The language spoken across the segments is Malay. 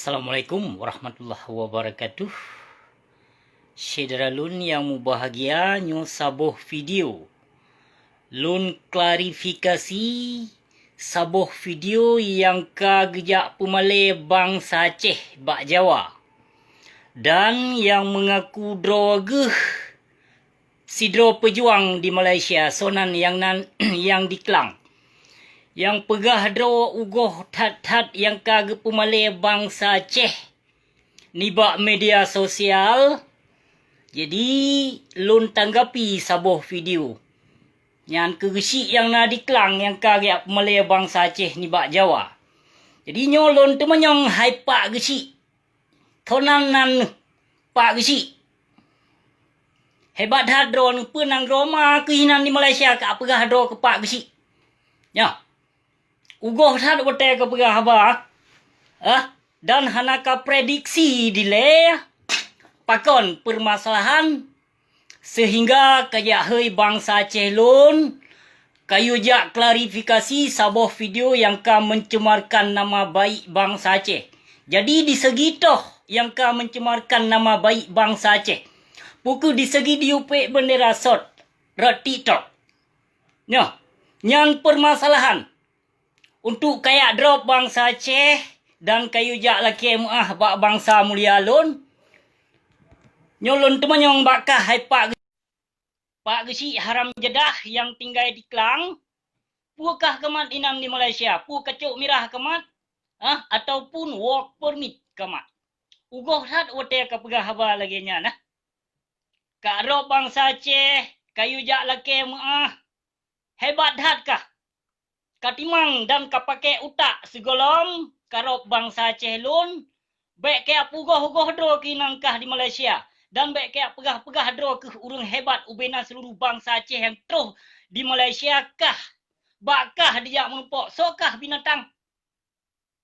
Assalamualaikum warahmatullahi wabarakatuh. Saudara lun yang berbahagia, nyo sabuh video. Lun klarifikasi sabuh video yang kagejak pemalai bangsa Aceh bak Jawa. Dan yang mengaku drogeh sidro pejuang di Malaysia, sonan yang di Klang. Yang pegah dro ugoh tat-tat yang kage pemalai bangsa Aceh nibak media sosial. Jadi lun tanggapi sabuh video yang kegesik yang na di Klang yang kage pemalai bangsa Aceh nibak Jawa. Jadi nyolon temanyong hai pak gesik thonanan pak gesik hebat hadro nu penang Roma kehinan di Malaysia ka pegah hadro ke pak gesik ya. Ugoh tad wote ke pegah haba. Dan hanaka prediksi dile pakon permasalahan sehingga kaya hei bangsa Aceh lun kayu jak klarifikasi sabuh video yang ka mencemarkan nama baik bangsa Aceh. Jadi di segi toh yang ka mencemarkan nama baik bangsa Aceh. Puku di segi diupek bendera sot rat TikTok. Nyo, nyan permasalahan untuk kayak drop bangsa Aceh dan kayu jak laki bak bangsa mulia lun. Nyolon temanyong bakah hai pak gesik haram jedah yang tinggal di Klang. Pukah kemat inam di Malaysia, pu kecuk mirah kemat ataupun work permit kemat. Ugoh hat wote ka pegah haba lagi nya nah. Ka drop bangsa Aceh kayu jak laki hebat hat kah? Katimang dan kapake utak segolong karop bangsa Aceh lun baik kaya pugoh-ugoh dro kinangkah di Malaysia dan baik kaya pegah-pegah dro ke urung hebat ubena seluruh bangsa Aceh yang terus di Malaysia kah bakah dia menumpuk sokah binatang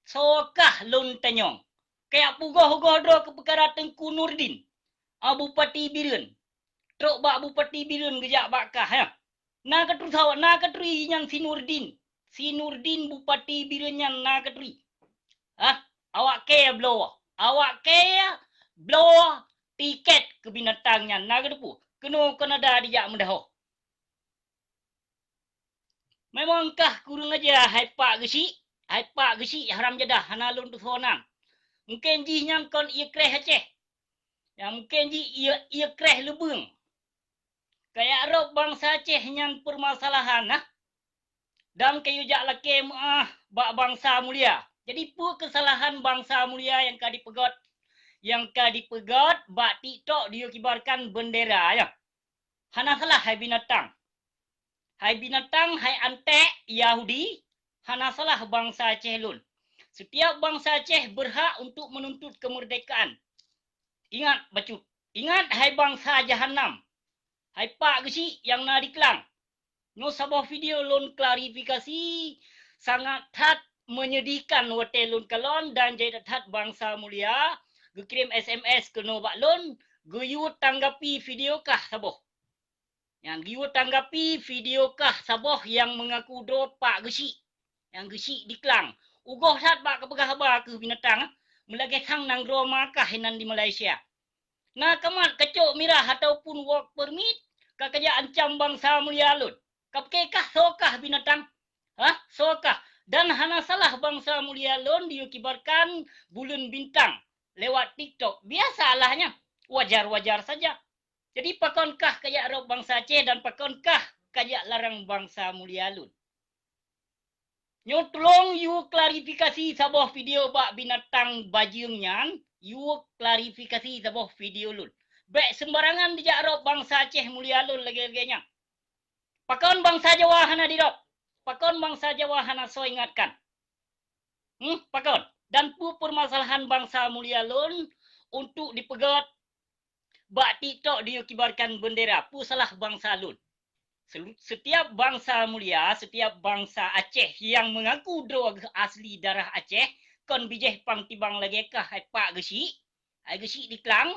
sokah lun tanyong kaya pugoh-ugoh dro ke perkara Tengku Nurdin Bupati Biren truk bak Bupati Biren gejak bakah ya. Na katri yang si Nurdin Bupati Birenyan na katri. Awak kaya blow tiket ke binatangnya na kedepu. Kena Kanada dijak mendahoh. Memangkah kurang aja hai pak gesik haram jadah hanalun tu sonang. Mungkin ji nyang kon ia kreh Aceh. Ya mungkin ji ia kreh lebeng. Kayak rob bangsa Aceh yang permasalahan dan kayu jak laki bak bangsa mulia. Jadi pu kesalahan bangsa mulia yang ka dipegot bak TikTok dia kibarkan bendera ya. Hana salah hai binatang. Hai antek Yahudi, hana salah bangsa Aceh lun. Setiap bangsa Aceh berhak untuk menuntut kemerdekaan. Ingat bacut. Ingat hai bangsa Jahanam. Hai pak gesik yang na di Klang. No sabuh video lun klarifikasi sangat hat menyedihkan wote lun kalon dan jadi hat bangsa mulia gekirim SMS ke no bak lun geyu tanggapi video kah sabuh. Yang geyu tanggapi video kah sabuh yang mengaku do pak gesik yang gesik di Klang. Ugoh hat bak kepegah haba ke binatang melagi sang nang Roma kah hinan di Malaysia. Nah kemat kecuk mirah ataupun work permit kakaya ancam bangsa mulia lun. Kapkekah sokah binatang? Sokah. Dan hana salah bangsa mulia lun diukibarkan bulan bintang lewat TikTok. Biasalahnya. Wajar-wajar saja. Jadi pakonkah kayak rob bangsa Aceh dan pakonkah kayak larang bangsa mulia lun? Nyo tolong you klarifikasi sabuh video bak binatang bajingnya. You klarifikasi sabuh video lun. Baik sembarangan dijak rob bangsa Aceh mulia lun lagi-laginya. Pakon bangsa Jawa hana dirop. Pakon bangsa Jawa hana so ingatkan. Pakon. Dan pu permasalahan bangsa mulia lun untuk dipegot bak TikTok diukibarkan bendera. Pu salah bangsa lun. Setiap bangsa mulia, setiap bangsa Aceh yang mengaku drog asli darah Aceh, kon bijeh pang tibang lagi kah hai pak gesik. Hai gesik di Klang.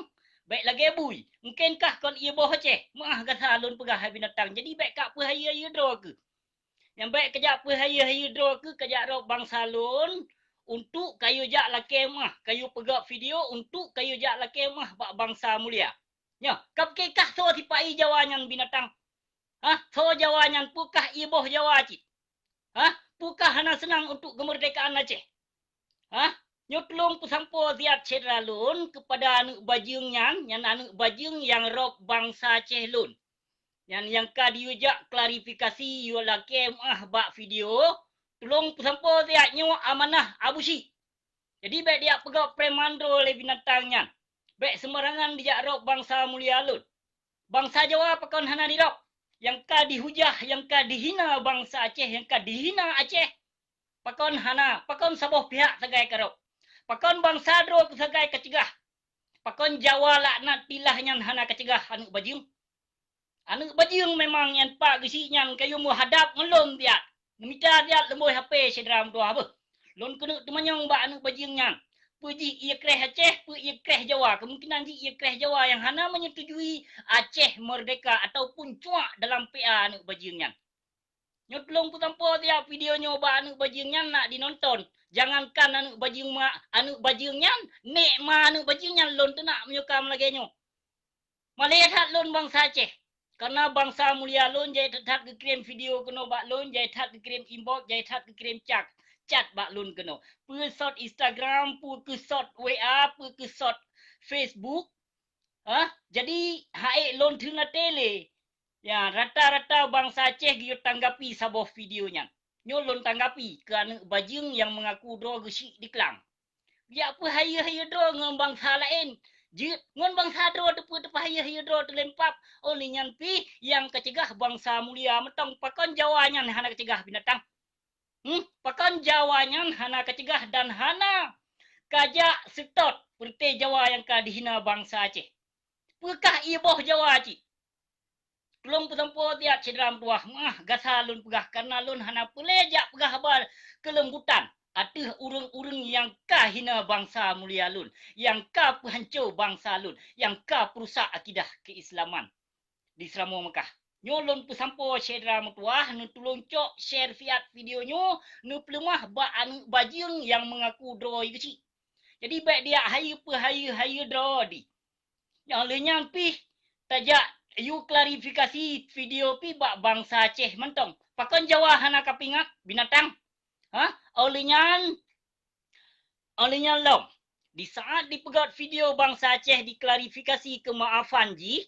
Baik lagi bui. Mungkinkah kon ia boh Aceh? Maah kata alun pegah hai binatang. Jadi baik kak pehaya ia dro ke. Yang baik kejap pehaya dro ke kejap rob bangsa alun untuk kayu jak la kemah, kayu pegak video untuk kayu jak la kemah bak bangsa mulia. Nya, kap ke kah so tipai jawanyan binatang. So jawanyan pukah iboh Jawa cik. Pukah hana senang untuk kemerdekaan Aceh. Nyutlung pusampo ziat cedralun kepada anak bajing yang anak bajing yang rob bangsa Aceh lun. Yang ka diujak klarifikasi yu la kemah bak video, tolong pusampo ziat nyu amanah abusi. Jadi baik dia pegak premandro le binatangnya. Baik sembarangan dijak rob bangsa mulia lun. Bangsa Jawa pakon hana dirok. Yang ka dihujah, yang ka dihina bangsa Aceh, yang ka dihina Aceh. Pakon hana, pakon saboh pihak segai karok. Pakon bangsa dro segai kecegah. Pakon Jawa laknat pilahnya hana kecegah anak bajing. Anak bajing memang yang pak gesinya kayu mu hadap ngelon tiat. Memita tiat lemboy HP sedram doa apa. Lon kena temanyong ba anak bajingnya. Puji ia kreh Aceh, pu ia kreh Jawa. Kemungkinan ji ia kreh Jawa yang hana menyetujui Aceh merdeka ataupun cuak dalam PA anak bajingnya. Nyotlong putampo dia videonya ba anak bajingnya nak dinonton. Jangankan anak bajingnya, nek ma anak bajingnya lon tu nak menyukam lagi nyo. Malihat lon bangsa Aceh. Karena bangsa mulia lon jai tetap kirim video kena bak lon, jai tetap kirim inbox, jai tetap kirim chat bak lon kena. Pu shot Instagram, pu ke shot WA, pu ke shot Facebook. Jadi haik lon tuna tele. Ya, rata-rata bangsa Aceh giyo tanggapi saboh videonya. Nyo lon tanggapi ke anak bajing yang mengaku dro gesik di Kelang. Ya apa haya-haya dro dengan bangsa lain. Ngon bangsa dro tu haya-haya dro tu lempap. Oleh nyan pi yang kecegah bangsa mulia metong pakon Jawanya hana kecegah binatang. Pakon Jawanya hana kecegah dan hana kajak setot perti Jawa yang ka dihina bangsa Aceh. Pekah iboh Jawa cik. Tolong pesampo tiap cedram tuah gasa lun pegah karena lun hana pelejak pegah bal kelembutan. Atih urang-urang yang ka hina bangsa mulia lun, yang ka penghancur bangsa lun, yang ka perusak akidah keislaman di Selama Mekah. Nyolon pesampo cedram tuah nu tolong cok share fiat video nyo nu pelemah ba anu bajing yang mengaku droi kecil. Jadi baik dia hayu draw di. Yang lenyang pi tajak you klarifikasi video pi bak bangsa Aceh mentong. Pakon Jawa hana kapingat binatang. Olehnya long. Di saat dipegat video bangsa Aceh diklarifikasi kemaafan ji,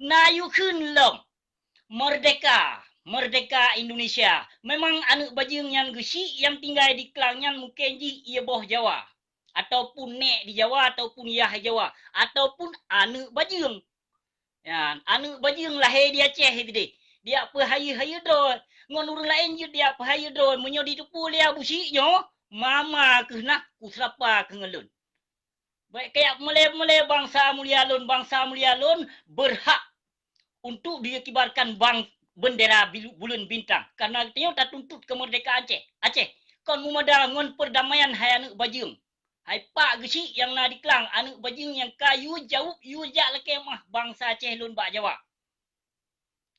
na you kun long. Merdeka Indonesia. Memang anak bajing yang gesi yang tinggal di Kelangnya mungkin ji ia boh Jawa. Ataupun nek di Jawa, ataupun yah Jawa. Ataupun anak bajing. Ya, anak bajing lahir di Aceh itu deh. Dia apa haya dro. Ngon orang lain je dia apa haya dro. Menyo ditupu dia busiknya. Mama ke nak kusrapa ke ngelun. Baik kayak mulai bangsa mulia lun berhak untuk dikibarkan bendera bulan bintang. Karena dia tak tuntut kemerdekaan Aceh. Kon mumada ngon perdamaian hai anak bajing. Hai pak gesik yang na di Kelang, anak bajing yang kayu jauh yu jak leke mah bangsa Aceh lun bak Jawa.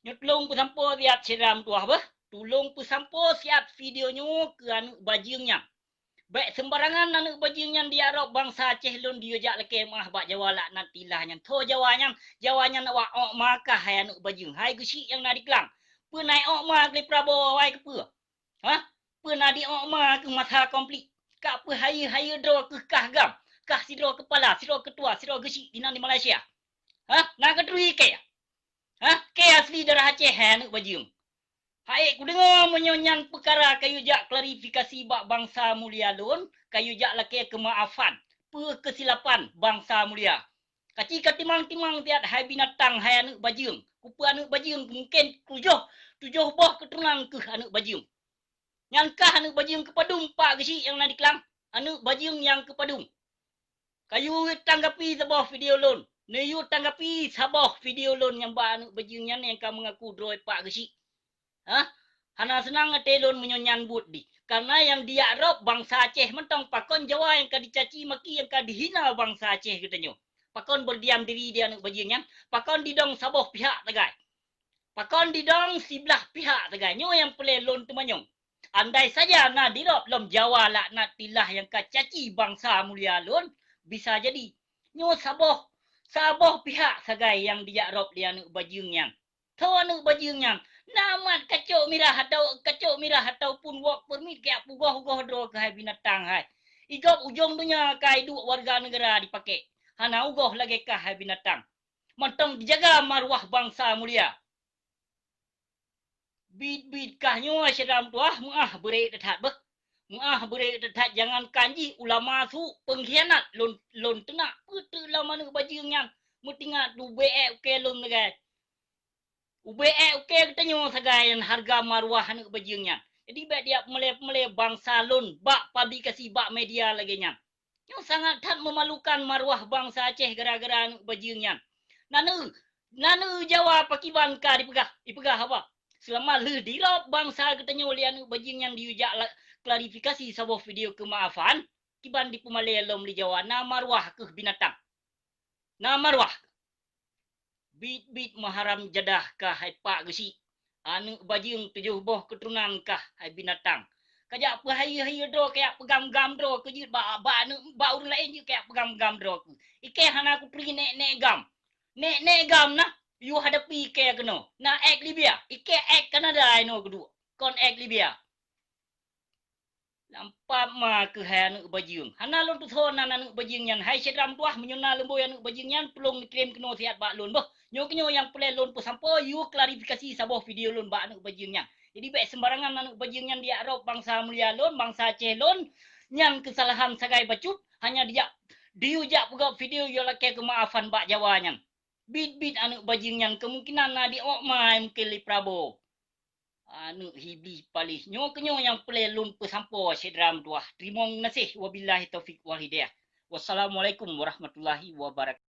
Nyutlong pesampo siap ceram tuah bah. Tolong pesampo siap videonyo ke anak bajingnya. Baik sembarangan anak bajingnya dia rob bangsa Aceh lun dia jak leke mah bak Jawa lak nantilahnya. Tho Jawanya nak wak makah hai anak bajing. Hai gesik yang na di Kelang. Pe naik mak ke Prabowo hai ke pe. Pe na di mak ke masa komplit. Kak apa haya dro ke kah gam. Kah sidro kepala, sidro ketua, sidro gesik di Malaysia. Nak kedui ke? Ke asli darah Aceh anak bajing. Hai ku dengar menyonyan perkara kayu jak klarifikasi bak bangsa mulia lun, kayu jak laki kemaafan, kesilapan bangsa mulia. Kaci katimang-timang tiat hai binatang hai anak bajing. Kupa anak bajing mungkin tujuh boh keturunan ke anak bajing. Nyangkah anak bajing kepadung pak gesik yang nak dikelang. Anak bajing yang kepadung. Kayu tanggapi sabah video lon. Neyu tanggapi sabah video lon yang ba anak bajing yang kamu mengaku droi pak gesik. Hana senang telon menyonyan but di. Karena yang dia rob bangsa Aceh mentong pakon Jawa yang ka dicaci maki yang ka dihina bangsa Aceh katanya. Pakon berdiam diri dia anak bajing yang. Pakon didong sabah pihak tegai. Pakon didong sebelah pihak tegai. Nyo yang pelelon tu manyong. Andai saja na dirop lom Jawa laknat tilah yang kacaci bangsa mulia lun, bisa jadi. Nyo saboh pihak sagai yang dia rop dia nu bajing yang. Tahu nu bajing yang. Namat kacau mirah ataupun work permit kayak pugoh do ke hai binatang hai. Igop ujung dunia kai du warga negara dipakai. Hana ugoh lagi ke hai binatang. Mentong dijaga maruah bangsa mulia. Bid kahnyo sedam tuah muah beri detat beh. Muah beri detat jangan kanji ulama su pengkhianat lon tenak putu lama nu bajing yang mutinga du be ke lon negai. Ube kita nyo sagayan harga maruah nu bajing yang. Jadi bak dia mele bangsa lon bak publikasi bak media lagi yang. Nyo sangat tat memalukan maruah bangsa Aceh gara-gara nu bajing yang. Nanu Jawa pakiban ka dipegah apa? Selama le dirop bangsa katanya lian bajing yang diujak klarifikasi sebuah video kemaafan kiban di Pumalaya lom di Jawa na marwah ke binatang. Na marwah. Bit maharam jadah kah hai pak gesi. Anu bajing tujuh boh keturunan kah hai binatang. Kajak hai do kayak pegam-gam do kejut ba urang lain je kayak pegam-gam do. Ike hana aku pergi nek gam. Nek gam na you hadapi ke keno na ek Libya ike ek Kanada ino kedua kon ek Libya lampa ma ke han bajing hana lon tu thon nan bajing yan hai sedram tuah menyuna lembo yan bajing yan pelong diklaim keno siat ba lon boh nyo yang pele lon pu sampo you klarifikasi saboh video lon ba anu bajing yan jadi baik sembarangan anu bajing yan dia arop bangsa mulia lon bangsa Aceh lon nyan kesalahan sagai bacut hanya dia diujak pegau video yo lake kemaafan bak Jawa nyan bit anu bajing yang kemungkinan na di okmai mkeli Prabowo anu hibli palih nyo kenyo yang pelelun pesampo sedram dua trimong nasih wabillahi taufik wal hidayah wassalamualaikum warahmatullahi wabarakatuh.